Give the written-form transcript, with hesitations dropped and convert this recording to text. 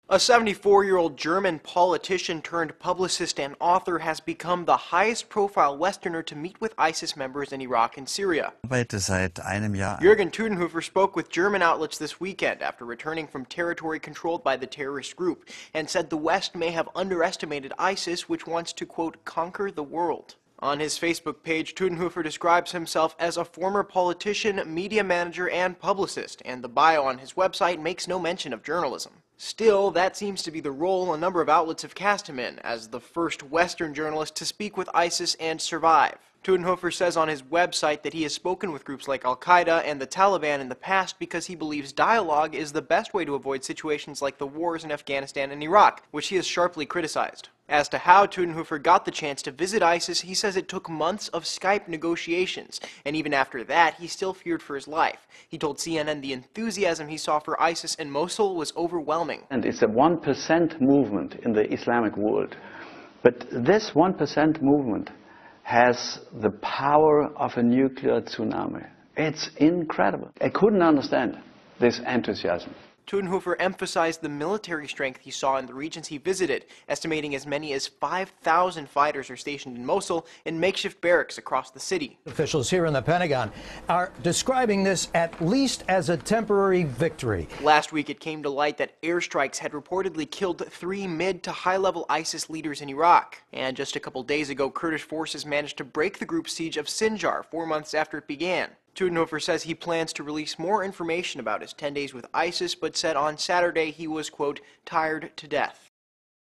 A 74-year-old German politician turned publicist and author has become the highest-profile Westerner to meet with ISIS members in Iraq and Syria. Jürgen Tudenhofer spoke with German outlets this weekend after returning from territory controlled by the terrorist group and said the West may have underestimated ISIS, which wants to, quote, conquer the world. On his Facebook page, Tudenhofer describes himself as a former politician, media manager, and publicist, and the bio on his website makes no mention of journalism. Still, that seems to be the role a number of outlets have cast him in, as the first Western journalist to speak with ISIS and survive. Tudenhofer says on his website that he has spoken with groups like Al-Qaeda and the Taliban in the past because he believes dialogue is the best way to avoid situations like the wars in Afghanistan and Iraq, which he has sharply criticized. As to how Tudenhofer got the chance to visit ISIS, he says it took months of Skype negotiations, and even after that, he still feared for his life. He told CNN the enthusiasm he saw for ISIS in Mosul was overwhelming. And it's a 1% movement in the Islamic world. But this 1% movement has the power of a nuclear tsunami. It's incredible. I couldn't understand this enthusiasm. Tudenhofer emphasized the military strength he saw in the regions he visited, estimating as many as 5,000 fighters are stationed in Mosul in makeshift barracks across the city. Officials here in the Pentagon are describing this at least as a temporary victory. Last week it came to light that airstrikes had reportedly killed 3 mid to high-level ISIS leaders in Iraq. And just a couple days ago, Kurdish forces managed to break the group's siege of Sinjar 4 months after it began. Tudenhofer says he plans to release more information about his 10 days with ISIS, but said on Saturday he was, quote, tired to death.